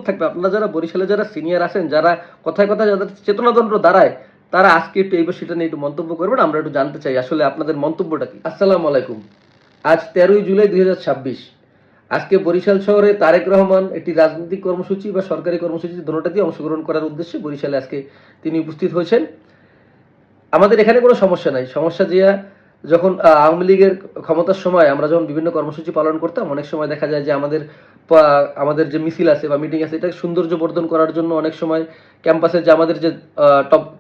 থাকবে, আপনারা যারা বরিশালে যারা সিনিয়র আছেন, যারা কথায় কথায় যাদের চেতনাদণ্ড দাঁড়ায়, তারা আজকে একটু এই বিষয়টা নিয়ে একটু মন্তব্য করবেন। আমরা একটু জানতে চাই আসলে আপনাদের মন্তব্যটা কি। আসসালামু আলাইকুম। আজ 13ই জুলাই 2026। আজকে বরিশাল শহরে তারেক রহমান একটি রাজনৈতিক কর্মসূচি বা সরকারি কর্মসূচি দুটোটাতেই অংশগ্রহণ করার উদ্দেশ্যে বরিশালে আজকে তিনি উপস্থিত হয়েছেন। আমাদের এখানে কোনো সমস্যা নাই। সমস্যা যে যখন আওয়ামী লীগের ক্ষমতার সময় আমরা যখন বিভিন্ন কর্মসূচি পালন করতাম, অনেক সময় দেখা যায় যে আমাদের যে মিছিল আছে বা মিটিং আছে, এটাকে সৌন্দর্য বর্ধন করার জন্য অনেক সময় ক্যাম্পাসে যে আমাদের যে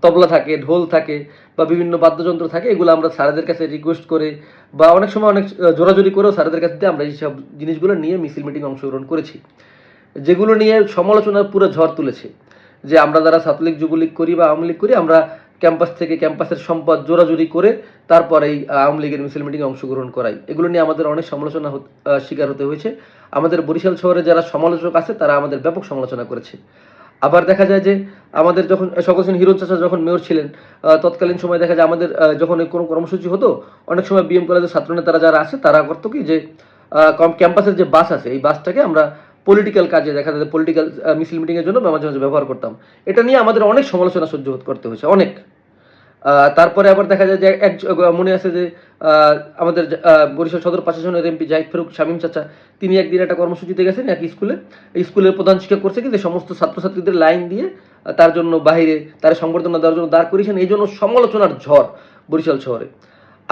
তবলা থাকে, ঢোল থাকে বা বিভিন্ন বাদ্যযন্ত্র থাকে, এগুলো আমরা স্যারদের কাছে রিকোয়েস্ট করে বা অনেক সময় অনেক জোরাজোরি করেও স্যারদের কাছে দিয়ে আমরা এইসব জিনিসগুলো নিয়ে মিছিল মিটিং অংশগ্রহণ করেছি, যেগুলো নিয়ে সমালোচনার পুরো ঝড় তুলেছে। যে আমরা যারা ছাত্রলীগ যুবলীগ করি বা আওয়ামী লীগ করি, আমরা ক্যাম্পাস থেকে ক্যাম্পাসের সম্পদ জোরাজুরি করে তারপরে এই আওয়ামী লীগের মিছিল মিটিংয়ে অংশগ্রহণ করাই, এগুলো নিয়ে আমাদের অনেক সমালোচনা শিকার হতে হয়েছে। আমাদের বরিশাল শহরে যারা সমালোচক আছে তারা আমাদের ব্যাপক সমালোচনা করেছে। আবার দেখা যায় যে আমাদের যখন শওকত হোসেন হিরণ চাচা যখন মেয়র ছিলেন, তৎকালীন সময় দেখা যায় আমাদের যখন কোনো কর্মসূচি হতো, অনেক সময় বিএম কলেজের ছাত্রনেতারা যারা আছে তারা করতো কি যে ক্যাম্পাসের যে বাস আছে এই বাসটাকে আমরা পলিটিক্যাল কাজে, দেখা যায় পলিটিক্যাল মিছিল মিটিংয়ের জন্য মাঝে মাঝে ব্যবহার করতাম। এটা নিয়ে আমাদের অনেক সমালোচনা সহ্য করতে হয়েছে, অনেক। তারপরে আবার দেখা যায় যে মনে আছে যে আমাদের বরিশাল সদর প্রশাসনের এমপি জাহিদ ফারুক শামীম চাচা, তিনি একদিন একটা কর্মসূচিতে গেছেন এক স্কুলে। এই স্কুলের প্রধান শিক্ষক করছে কি যে সমস্ত ছাত্রছাত্রীদের লাইন দিয়ে তার জন্য বাহিরে তার সংবর্ধনা দেওয়ার জন্য দাঁড় করিয়েছেন। এই জন্য সমালোচনার ঝড় বরিশাল শহরে।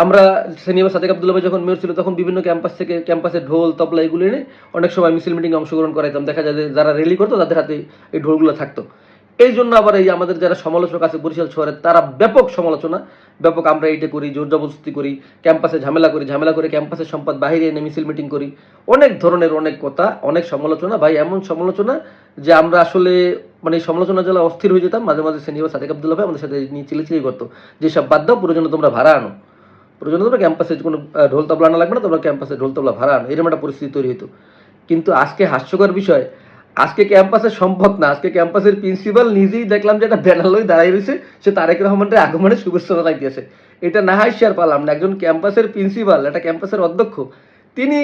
আমরা সিনিয়র সাদেক আব্দুল্লাহ ভাই যখন মেয়র ছিল, তখন বিভিন্ন ক্যাম্পাস থেকে ক্যাম্পাসে ঢোল তবলা এগুলো এনে অনেক সময় মিছিল মিটিংয়ে অংশগ্রহণ করাইতাম। দেখা যায় যে যারা র্যালি করতো তাদের হাতে এই ঢোলগুলো থাকতো। এই জন্য আবার এই আমাদের যারা সমালোচক আছে বরিশাল শহরে, তারা ব্যাপক সমালোচনা, ব্যাপক আমরা এইটা করি, জোর জবরদস্তি করি, ক্যাম্পাসে ঝামেলা করে ক্যাম্পাসের সম্পদ বাহিরে এনে মিছিল মিটিং করি, অনেক ধরনের অনেক কথা, অনেক সমালোচনা। ভাই এমন সমালোচনা যে আমরা আসলে মানে সমালোচনা যারা অস্থির হয়ে যেতাম। মাঝে মাঝে সিনিয়র সাদেক আব্দুল্লাহ ভাই আমাদের সাথে নিয়ে চিলেচিলি করতো যে সব বাদ দাও, প্রয়োজনে তোমরা ভাড়া আনো, প্রয়োজনে তোমরা ক্যাম্পাসে কোনো ঢোল তবলা আনা লাগবে না, তোমরা ক্যাম্পাসে ঢোল তবলা ভাড়া আনো, এরকম একটা পরিস্থিতি তৈরি হতো। কিন্তু আজকে হাস্যকর বিষয়, আজকে ক্যাম্পাসের সম্পদ না, আজকে ক্যাম্পাসের প্রিন্সিপাল নিজেই দেখলাম যে একটা ব্যানার লই দাঁড়াই রয়েছে, সে তারেক রহমানের আগমনে শুভেচ্ছা জানাইতেছে। এটা না হাসি আর পারলাম না। একজন ক্যাম্পাসের প্রিন্সিপাল, একটা ক্যাম্পাসের অধ্যক্ষ, তিনি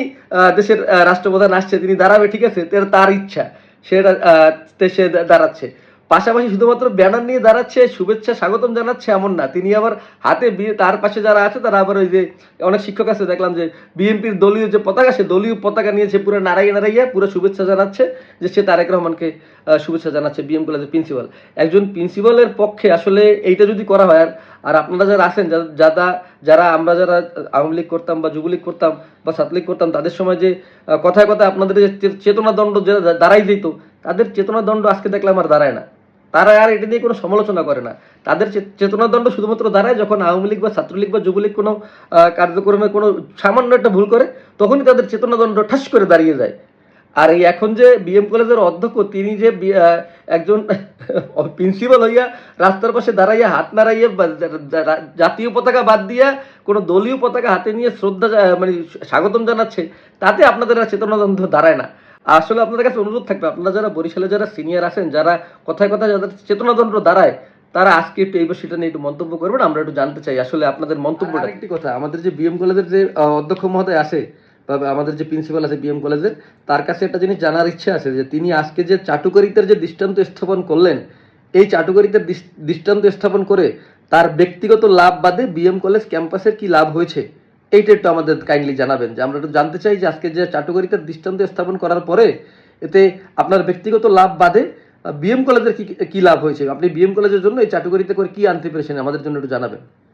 দেশের রাষ্ট্রপ্রধান আসছে, তিনি দাঁড়াবে, ঠিক আছে, তার ইচ্ছা, সে দাঁড়াচ্ছে। পাশাপাশি শুধুমাত্র ব্যানার নিয়ে দাঁড়াচ্ছে, শুভেচ্ছা স্বাগতম জানাচ্ছে এমন না, তিনি আবার হাতে তার পাশে যারা আছে তারা আবার ওই যে অনেক শিক্ষক আছে দেখলাম যে বিএনপির দলীয় যে পতাকা, সে দলীয় পতাকা নিয়েছে, পুরো নাড়াইয়া পুরো শুভেচ্ছা জানাচ্ছে যে সে তারেক রহমানকে শুভেচ্ছা জানাচ্ছে, বিএম কলেজের প্রিন্সিপাল। একজন প্রিন্সিপালের পক্ষে আসলে এইটা যদি করা হয়, আর আপনারা যারা আছেন, আমরা যারা আওয়ামী লীগ করতাম বা যুবলীগ করতাম বা ছাত্রলীগ করতাম, তাদের সময় যে কথায় কথায় আপনাদের যে চেতনাদণ্ড যেটা দাঁড়াই যেত, তাদের চেতনাদণ্ড আজকে দেখলাম আর দাঁড়ায় না। তারা আর এটা নিয়ে কোনো সমালোচনা করে না। তাদের চেতনাদণ্ড শুধুমাত্র দাঁড়ায় যখন আওয়ামী লীগ বা ছাত্রলীগ বা যুবলীগ কোনো কার্যক্রমে কোনো সামান্য একটা ভুল করে, তখনই তাদের চেতনাদণ্ড ঠাস করে দাঁড়িয়ে যায়। আর এই এখন যে বিএম কলেজের অধ্যক্ষ, তিনি যে একজন প্রিন্সিপাল হইয়া রাস্তার পাশে দাঁড়াইয়া হাত নাড়াইয়া জাতীয় পতাকা বাদ দিয়া কোনো দলীয় পতাকা হাতে নিয়ে শ্রদ্ধা মানে স্বাগতম জানাচ্ছে, তাতে আপনাদের চেতনাদণ্ড দাঁড়ায় না। আসলে আপনাদের কাছে অনুরোধ থাকবে, আপনারা যারা বরিশালে যারা সিনিয়র আছেন, যারা কথায় কথায় যাদের চেতনাদণ্ড দাঁড়ায়, তারা আজকে একটু এই বিষয়টা নিয়ে একটু মন্তব্য করবেন। আমরা একটু জানতে চাই আসলে আপনাদের মন্তব্যটা। একটি কথা, আমাদের যে বিএম কলেজের যে অধ্যক্ষ মহোদয় আছে বা আমাদের যে প্রিন্সিপাল আছে বিএম কলেজের, তার কাছে একটা জিনিস জানার ইচ্ছা আছে যে তিনি আজকে যে চাটুকারিতার যে দৃষ্টান্ত স্থাপন করলেন, এই চাটুকারিতার দৃষ্টান্ত স্থাপন করে তার ব্যক্তিগত লাভ বাদে বিএম কলেজ ক্যাম্পাসের কি লাভ হয়েছে, এইটা একটু আমাদের কাইন্ডলি জানাবেন। যে আমরা একটু জানতে চাই যে আজকে যে চাটুকারিতার দৃষ্টান্ত স্থাপন করার পরে এতে আপনার ব্যক্তিগত লাভ বাদে বিএম কলেজের কি লাভ হয়েছে, আপনি বিএম কলেজের জন্য এই চাটুকারিতা করে কি আনতে পেরেছেন, আমাদের জন্য একটু জানাবেন।